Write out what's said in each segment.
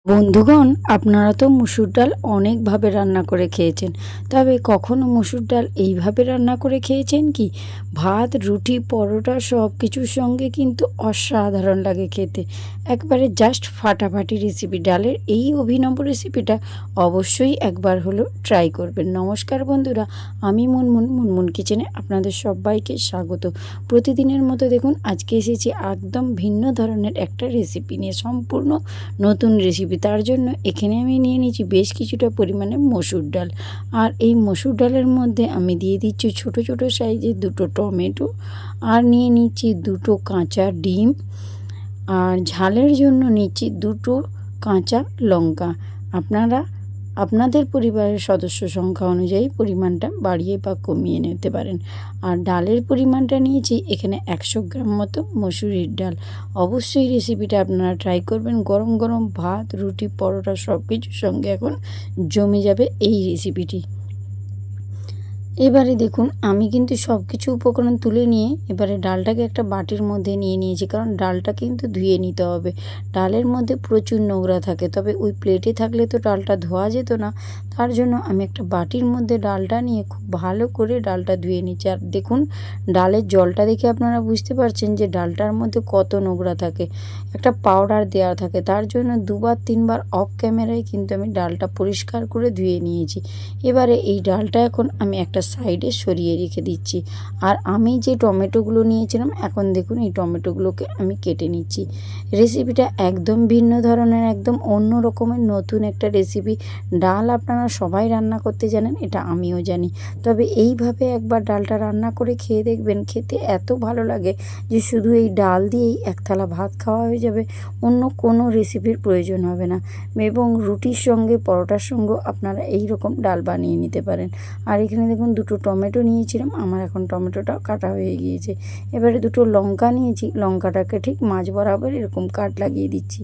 বন্ধুগণ, আপনারা তো মুসুর ডাল অনেকভাবে রান্না করে খেয়েছেন, তবে কখনো মুসুর ডাল এইভাবে রান্না করে খেয়েছেন কি? ভাত, রুটি, পরোটা সব কিছুর সঙ্গে কিন্তু অসাধারণ লাগে খেতে। একবারে জাস্ট ফাটাফাটি রেসিপি। ডালের এই অভিনব রেসিপিটা অবশ্যই একবার হলো ট্রাই করবেন। নমস্কার বন্ধুরা, আমি মুনমুন কিচেনে আপনাদের সবাইকে স্বাগত। প্রতিদিনের মতো দেখুন আজকে এসেছি একদম ভিন্ন ধরনের একটা রেসিপি নিয়ে, সম্পূর্ণ নতুন রেসিপি। তার জন্য এখানে আমি নিয়ে নিয়েছি বেশ কিছুটা পরিমাণে মসুর ডাল। আর এই মসুর ডালের মধ্যে আমি দিয়ে দিচ্ছি ছোট ছোট সাইজের দুটো টমেটো, আর নিয়ে নিচ্ছি দুটো কাঁচা ডিম, আর ঝালের জন্য নিচ্ছি দুটো কাঁচা লঙ্কা। আপনারা আপনাদের পরিবারের সদস্য সংখ্যা অনুযায়ী পরিমাণটা বাড়িয়ে বা কমিয়ে নিতে পারেন। আর ডালের পরিমাণটা নিয়েছি এখানে 100 গ্রাম মতো মসুরির ডাল। অবশ্যই রেসিপিটা আপনারা ট্রাই করবেন। গরম গরম ভাত, রুটি, পরোটা সব কিছুর সঙ্গে এখন জমে যাবে এই রেসিপিটি। এবারে দেখুন আমি কিন্তু সব কিছু উপকরণ তুলে নিয়ে এবারে ডালটাকে একটা বাটির মধ্যে নিয়ে নিয়েছি, কারণ ডালটা কিন্তু ধুয়ে নিতে হবে। ডালের মধ্যে প্রচুর নোংরা থাকে, তবে ওই প্লেটে থাকলে তো ডালটা ধোয়া যেত না। তার জন্য আমি একটা বাটির মধ্যে ডালটা নিয়ে খুব ভালো করে ডালটা ধুয়ে নিচ্ছি। আর দেখুন ডালের জলটা দেখে আপনারা বুঝতে পারছেন যে ডালটার মধ্যে কত নোংরা থাকে। একটা পাউডার দেওয়া থাকে, তার জন্য দুবার তিনবার অফ ক্যামেরায় কিন্তু আমি ডালটা পরিষ্কার করে ধুয়ে নিয়েছি। এবারে এই ডালটা এখন আমি একটা সাইডে সরিয়ে রেখে দিচ্ছি। আর আমি যে টমেটোগুলো নিয়েছিলাম, এখন দেখুন এই টমেটোগুলোকে আমি কেটে নিচ্ছি। রেসিপিটা একদম ভিন্ন ধরনের, একদম অন্য রকমের নতুন একটা রেসিপি। ডাল আপনারা সবাই রান্না করতে জানেন, এটা আমিও জানি, তবে এইভাবে একবার ডালটা রান্না করে খেয়ে দেখবেন, খেতে এত ভালো লাগে যে শুধু এই ডাল দিয়েই এক থালা ভাত খাওয়া হয়ে যাবে, অন্য কোনো রেসিপির প্রয়োজন হবে না। এবং রুটির সঙ্গে, পরোটার সঙ্গেও আপনারা এই রকম ডাল বানিয়ে নিতে পারেন। আর এখানে দেখুন দুটো টমেটো নিয়েছিলাম, আমার এখন টমেটোটাও কাটা হয়ে গিয়েছে। এবারে দুটো লঙ্কা নিয়েছি, লঙ্কাটাকে ঠিক মাঝ বরাবর এরকম কাট লাগিয়ে দিচ্ছি।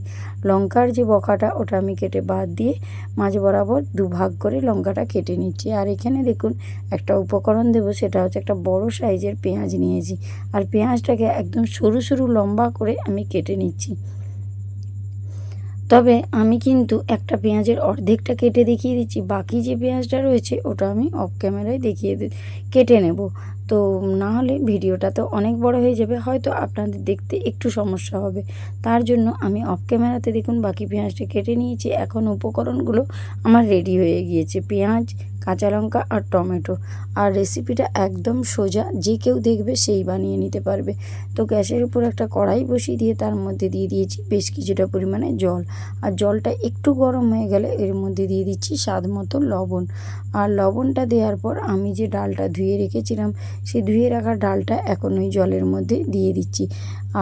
লঙ্কার যে বকাটা ওটা আমি কেটে বাদ দিয়ে মাঝ বরাবর দুভাগ করে লঙ্কাটা কেটে নিচ্ছি। আর এখানে দেখুন একটা উপকরণ দেবো, সেটা হচ্ছে একটা বড় সাইজের পেঁয়াজ নিয়েছি। আর পেঁয়াজটাকে একদম সরু সরু লম্বা করে আমি কেটে নিচ্ছি। তবে আমি কিন্তু একটা পেঁয়াজের অর্ধেকটা কেটে দেখিয়ে দিচ্ছি, বাকি যে পেঁয়াজটা রয়েছে ওটা আমি অফ ক্যামেরায় কেটে নেব। তো না হলে ভিডিওটা তো অনেক বড় হয়ে যাবে, হয়তো আপনাদের দেখতে একটু সমস্যা হবে। তার জন্য আমি অফ ক্যামেরাতে দেখুন বাকি পেঁয়াজটা কেটে নিয়েছি। এখন উপকরণগুলো আমার রেডি হয়ে গিয়েছে, পেঁয়াজ, কাঁচা লঙ্কা আর টমেটো। আর রেসিপিটা একদম সোজা, যে কেউ দেখবে সেই বানিয়ে নিতে পারবে। তো গ্যাসের উপর একটা কড়াই বসিয়ে দিয়ে তার মধ্যে দিয়ে দিয়েছি বেশ কিছুটা পরিমাণে জল। আর জলটা একটু গরম হয়ে গেলে এর মধ্যে দিয়ে দিচ্ছি স্বাদ মতো লবণ। আর লবণটা দেওয়ার পর আমি যে ডালটা ধুয়ে রেখেছিলাম, সেই ধুয়ে রাখা ডালটা এখন ওই জলের মধ্যে দিয়ে দিচ্ছি।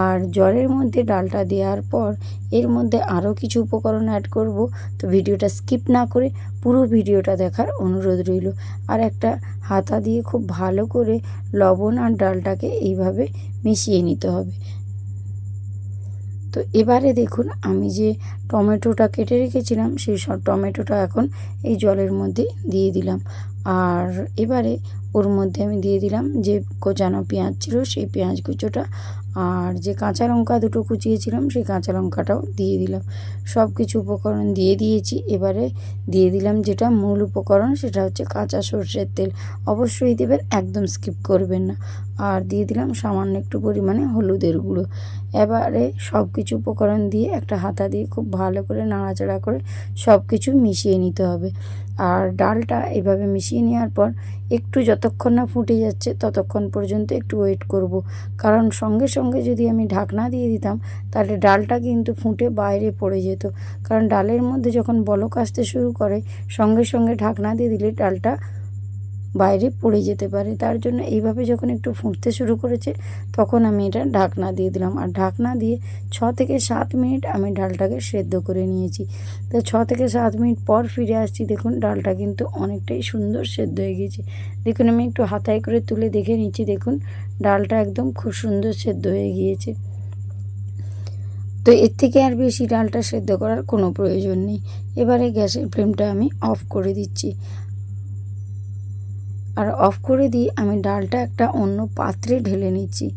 আর জলের মধ্যে ডালটা দেওয়ার পর এর মধ্যে আরও কিছু উপকরণ অ্যাড করব। তো ভিডিওটা স্কিপ না করে পুরো ভিডিওটা দেখার অনুরোধ রইল। আর একটা হাতা দিয়ে খুব ভালো করে লবণ আর ডালটাকে এইভাবে মিশিয়ে নিতে হবে। তো এবারে দেখুন আমি যে টমেটোটা কেটে রেখেছিলাম, সেই সব টমেটোটা এখন এই জলের মধ্যে দিয়ে দিলাম। আর এবারে ওর মধ্যে আমি দিয়ে দিলাম যে কোচানো পেঁয়াজ ছিল, সেই পেঁয়াজ কুচোটা, আর যে কাঁচা লঙ্কা দুটো কুচিয়েছিলাম সেই কাঁচা লঙ্কাটাও দিয়ে দিলাম। সব কিছু উপকরণ দিয়ে দিয়েছি। এবারে দিয়ে দিলাম যেটা মূল উপকরণ, সেটা হচ্ছে কাঁচা সর্ষের তেল। অবশ্যই দেবেন, একদম স্কিপ করবেন না। আর দিয়ে দিলাম সামান্য একটু পরিমাণে হলুদের গুঁড়ো। এবারে সব কিছু উপকরণ দিয়ে একটা হাতা দিয়ে খুব ভালো করে নাড়াচাড়া করে সব কিছু মিশিয়ে নিতে হবে। আর ডালটা এভাবে মিশিয়ে নেওয়ার পর একটু যতক্ষণ না ফুটে যাচ্ছে ততক্ষণ পর্যন্ত একটু ওয়েট করব, কারণ সঙ্গে সঙ্গে যদি আমি ঢাকনা দিয়ে দিতাম তাহলে ডালটা কিন্তু ফুটে বাইরে পড়ে যেত। কারণ ডালের মধ্যে যখন বলক আসতে শুরু করে, সঙ্গে সঙ্গে ঢাকনা দিয়ে দিলে ডালটা বাইরে পড়ে যেতে পারে। তার জন্য এইভাবে যখন একটু ফুটতে শুরু করেছে তখন আমি এটা ঢাকনা দিয়ে দিলাম। আর ঢাকনা দিয়ে 6 থেকে 7 মিনিট আমি ডালটাকে সেদ্ধ করে নিয়েছি। তো 6 থেকে 7 মিনিট পর ফিরে আসছি, দেখুন ডালটা কিন্তু অনেকটাই সুন্দর সেদ্ধ হয়ে গেছে। দেখুন আমি একটু হাতায় করে তুলে দেখে নিচ্ছি, দেখুন ডালটা একদম খুব সুন্দর সেদ্ধ হয়ে গিয়েছে। তো এর থেকে আর বেশি ডালটা সেদ্ধ করার কোনো প্রয়োজন নেই। এবারে গ্যাসের ফ্লেমটা আমি অফ করে দিচ্ছি। আর অফ করে দিয়ে আমি ডালটা একটা অন্য পাত্রে ঢেলে নিচ্ছি।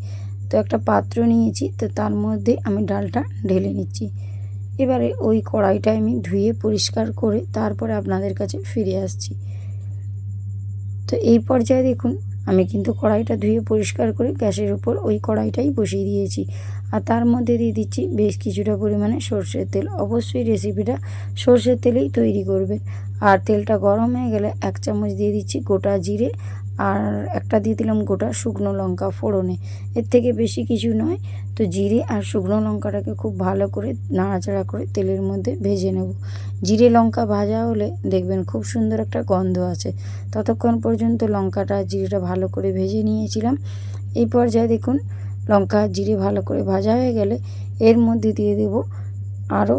তো একটা পাত্র নিয়েছি, তো তার মধ্যে আমি ডালটা ঢেলে নিচ্ছি। এবারে ওই কড়াইটা আমি ধুয়ে পরিষ্কার করে তারপরে আপনাদের কাছে ফিরে আসছি। তো এই পর্যায়ে দেখুন আমি কিন্তু কড়াইটা ধুয়ে পরিষ্কার করে গ্যাসের উপর ওই কড়াইটাই বসিয়ে দিয়েছি। আর তার মধ্যে দিয়ে দিচ্ছি বেশ কিছুটা পরিমাণে সর্ষের তেল। অবশ্যই রেসিপিটা সর্ষের তেলেই তৈরি করবে। আর তেলটা গরম হয়ে গেলে 1 চামচ দিয়ে দিচ্ছি গোটা জিরে, আর একটা দিয়ে দিলাম গোটা শুকনো লঙ্কা ফোড়নে। এর থেকে বেশি কিছু নয়। তো জিরে আর শুকনো লঙ্কাটাকে খুব ভালো করে নাড়াচাড়া করে তেলের মধ্যে ভেজে নেব। জিরে লঙ্কা ভাজা হলে দেখবেন খুব সুন্দর একটা গন্ধ আছে। ততক্ষণ পর্যন্ত লঙ্কাটা জিরেটা ভালো করে ভেজে নিয়েছিলাম। এই পর্যায়ে দেখুন লঙ্কা জিরে ভালো করে ভাজা হয়ে গেলে এর মধ্যে দিয়ে দেব আরও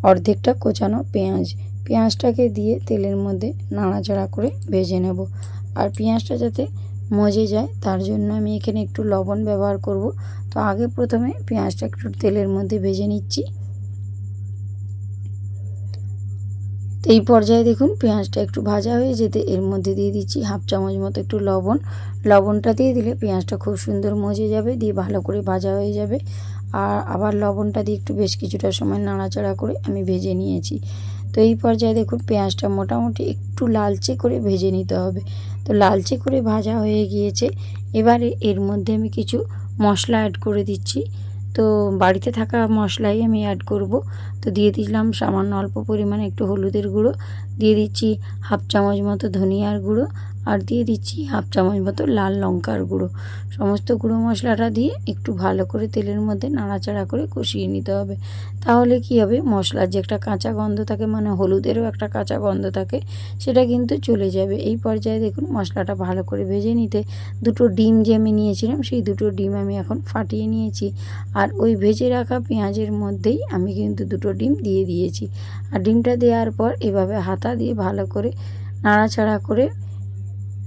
অর্ধেকটা কোচানো পেঁয়াজ। পেঁয়াজটাকে দিয়ে তেলের মধ্যে নাড়াচাড়া করে ভেজে নেব। আর পেঁয়াজটা যাতে মজে যায় তার জন্য আমি এখানে একটু লবণ ব্যবহার করব। তো আগে প্রথমে পেঁয়াজটা একটু তেলের মধ্যে ভেজে নিচ্ছি। তো এই পর্যায়ে দেখুন পেঁয়াজটা একটু ভাজা হয়ে যেতে এর মধ্যে দিয়ে দিচ্ছি 1/2 চামচ মতো একটু লবণ। লবণটা দিয়ে দিলে পেঁয়াজটা খুব সুন্দর মজে যাবে, দিয়ে ভালো করে ভাজা হয়ে যাবে। আর আবার লবণটা দিয়ে একটু বেশ কিছুটা সময় নাড়াচাড়া করে আমি ভেজে নিয়েছি। তো এই পর্যায়ে দেখুন পেঁয়াজটা মোটামুটি একটু লালচে করে ভেজে নিতে হবে। তো লালচে করে ভাজা হয়ে গিয়েছে। এবারে এর মধ্যে আমি কিছু মশলা অ্যাড করে দিচ্ছি। তো বাড়িতে থাকা মশলাই আমি অ্যাড করব। তো দিয়ে দিলাম সামান্য অল্প পরিমাণে একটু হলুদের গুঁড়ো, দিয়ে দিচ্ছি 1/2 চামচ মতো ধনিয়ার গুঁড়ো, আর দিয়ে দিচ্ছি 1/2 চামচ মতো লাল লঙ্কার গুঁড়ো। সমস্ত গুঁড়ো মশলাটা দিয়ে একটু ভালো করে তেলের মধ্যে নাড়াচাড়া করে কষিয়ে নিতে হবে। তাহলে কি হবে, মশলার যে একটা কাঁচা গন্ধ থাকে, মানে হলুদেরও একটা কাঁচা গন্ধ থাকে, সেটা কিন্তু চলে যাবে। এই পর্যায়ে দেখুন মশলাটা ভালো করে ভেজে নিতে দুটো ডিম যে আমি নিয়েছিলাম সেই দুটো ডিম আমি এখন ফাটিয়ে নিয়েছি। আর ওই ভেজে রাখা পেঁয়াজের মধ্যেই আমি কিন্তু দুটো ডিম দিয়ে দিয়েছি। আর ডিমটা দেওয়ার পর এভাবে হাতা দিয়ে ভালো করে নাড়াচাড়া করে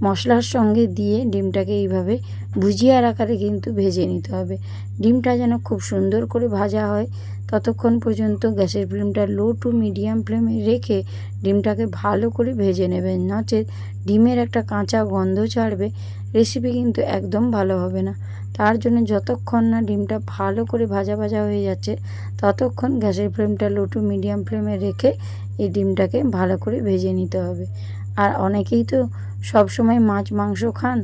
মশলার সঙ্গে দিয়ে ডিমটাকে এইভাবে ভুজিয়ার আকারে কিন্তু ভেজে নিতে হবে। ডিমটা যেন খুব সুন্দর করে ভাজা হয় ততক্ষণ পর্যন্ত গ্যাসের ফ্লেমটা লো টু মিডিয়াম ফ্লেমে রেখে ডিমটাকে ভালো করে ভেজে নেবেন, নচেত ডিমের একটা কাঁচা গন্ধ ছাড়বে, রেসিপি কিন্তু একদম ভালো হবে না। তার জন্য যতক্ষণ না ডিমটা ভালো করে ভাজা ভাজা হয়ে যাচ্ছে ততক্ষণ গ্যাসের ফ্লেমটা লো টু মিডিয়াম ফ্লেমে রেখে এই ডিমটাকে ভালো করে ভেজে নিতে হবে। আর অনেকেই তো সবসময় মাছ মাংস খান,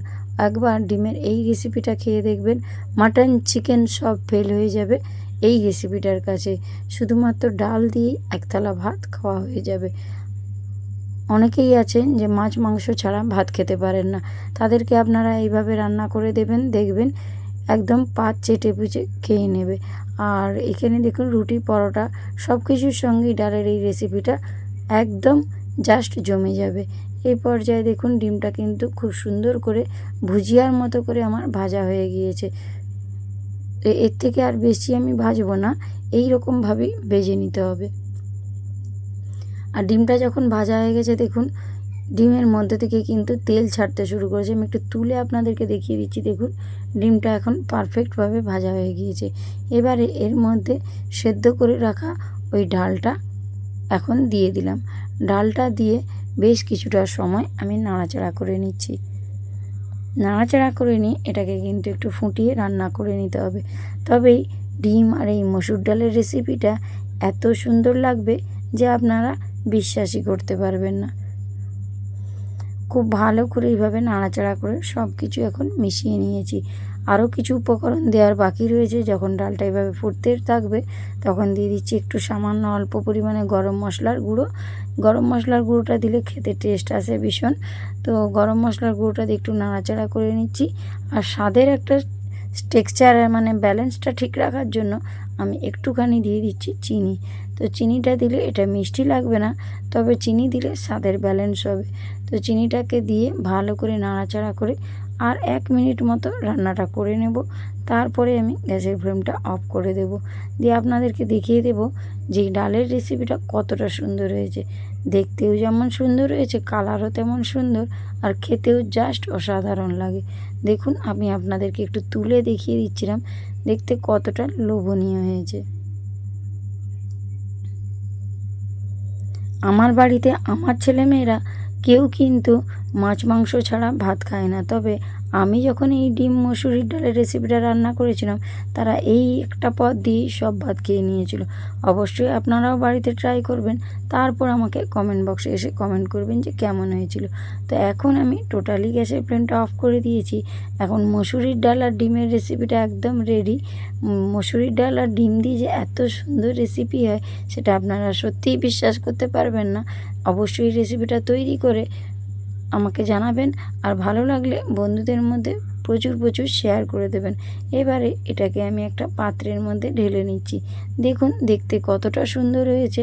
একবার ডিমের এই রেসিপিটা খেয়ে দেখবেন মাটন চিকেন সব ফেল হয়ে যাবে এই রেসিপিটার কাছে। শুধুমাত্র ডাল দিয়েই এক থালা ভাত খাওয়া হয়ে যাবে। অনেকেই আছেন যে মাছ মাংস ছাড়া ভাত খেতে পারেন না, তাদেরকে আপনারা এইভাবে রান্না করে দেবেন, দেখবেন একদম পাত চেটে পুচে খেয়ে নেবে। আর এখানে দেখুন রুটি পরোটা সব কিছুর সঙ্গেই ডালের এই রেসিপিটা একদম জাস্ট জমে যাবে। এই পর্যায়ে দেখুন ডিমটা কিন্তু খুব সুন্দর করে ভুজিয়ার মতো করে আমার ভাজা হয়ে গিয়েছে। এর থেকে আর বেশি আমি ভাজবো না, এই রকমভাবেই ভেজে নিতে হবে। আর ডিমটা যখন ভাজা হয়ে গেছে দেখুন ডিমের মধ্যে থেকে কিন্তু তেল ছাড়তে শুরু করেছে। আমি একটু তুলে আপনাদেরকে দেখিয়ে দিচ্ছি। দেখুন ডিমটা এখন পারফেক্টভাবে ভাজা হয়ে গিয়েছে। এবারে এর মধ্যে সেদ্ধ করে রাখা ওই ডালটা এখন দিয়ে দিলাম। ডালটা দিয়ে বেশ কিছুটা সময় আমি নাড়াচাড়া করে নিচ্ছি। নাড়াচাড়া করে নিয়ে এটাকে কিন্তু একটু ফুটিয়ে রান্না করে নিতে হবে। তবেই ডিম আর এই মসুর ডালের রেসিপিটা এত সুন্দর লাগবে যে আপনারা বিশ্বাসই করতে পারবেন না। খুব ভালো করে এইভাবে নাড়াচাড়া করে সব কিছু এখন মিশিয়ে নিয়েছি। আরও কিছু উপকরণ দেওয়ার বাকি রয়েছে। যখন ডালটা এভাবে ফুটতে থাকবে তখন দিয়ে দিচ্ছি একটু সামান্য অল্প পরিমাণে গরম মশলার গুঁড়ো। গরম মশলার গুঁড়োটা দিলে খেতে টেস্ট আসে ভীষণ। তো গরম মশলার গুঁড়োটা দিয়ে একটু নাড়াচাড়া করে নিচ্ছি। আর স্বাদের একটা টেক্সচার মানে ব্যালেন্সটা ঠিক রাখার জন্য আমি একটুখানি দিয়ে দিচ্ছি চিনি। তো চিনিটা দিলে এটা মিষ্টি লাগবে না, তবে চিনি দিলে স্বাদের ব্যালেন্স হবে। তো চিনিটাকে দিয়ে ভালো করে নাড়াচাড়া করে আর 1 মিনিট মতো রান্নাটা করে নেব। তারপরে আমি গ্যাসের ফ্লেমটা অফ করে দেব, দিয়ে আপনাদেরকে দেখিয়ে দেব যে ডালের রেসিপিটা কতটা সুন্দর হয়েছে। দেখতেও যেমন সুন্দর হয়েছে, কালারও তেমন সুন্দর, আর খেতেও জাস্ট অসাধারণ লাগে। দেখুন আমি আপনাদেরকে একটু তুলে দেখিয়ে দিচ্ছিলাম দেখতে কতটা লোভনীয় হয়েছে। আমার বাড়িতে আমার ছেলেমেয়েরা কেউ কিন্তু মাছ মাংস ছাড়া ভাত খায় না, তবে আমি যখন এই ডিম মসুরির ডালের রেসিপিটা রান্না করেছিলাম, তারা এই একটা পদ দিয়েই সব ভাত খেয়ে নিয়েছিল। অবশ্যই আপনারাও বাড়িতে ট্রাই করবেন, তারপর আমাকে কমেন্ট বক্সে এসে কমেন্ট করবেন যে কেমন হয়েছিল। তো এখন আমি টোটালি গ্যাসের ফ্লেমটা অফ করে দিয়েছি। এখন মসুরির ডাল আর ডিমের রেসিপিটা একদম রেডি। মসুরির ডাল আর ডিম দিয়ে যে এত সুন্দর রেসিপি হয় সেটা আপনারা সত্যিই বিশ্বাস করতে পারবেন না। অবশ্যই রেসিপিটা তৈরি করে আমাকে জানাবেন, আর ভালো লাগলে বন্ধুদের মধ্যে প্রচুর প্রচুর শেয়ার করে দেবেন। এবারে এটাকে আমি একটা পাত্রের মধ্যে ঢেলে নিচ্ছি। দেখুন দেখতে কতটা সুন্দর হয়েছে।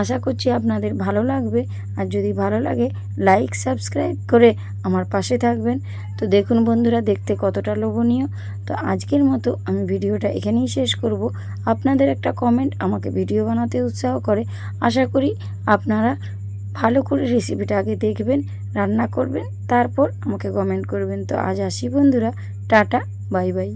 আশা করছি আপনাদের ভালো লাগবে, আর যদি ভালো লাগে লাইক সাবস্ক্রাইব করে আমার পাশে থাকবেন। তো দেখুন বন্ধুরা দেখতে কতটা লোভনীয়। তো আজকের মতো আমি ভিডিওটা এখানেই শেষ করব। আপনাদের একটা কমেন্ট আমাকে ভিডিও বানাতে উৎসাহ করে। আশা করি আপনারা ভালো করে রেসিপিটা আগে দেখবেন, রান্না করবেন, তারপর আমাকে কমেন্ট করবেন। তো আজ আসি বন্ধুরা, টাটা, বাই বাই।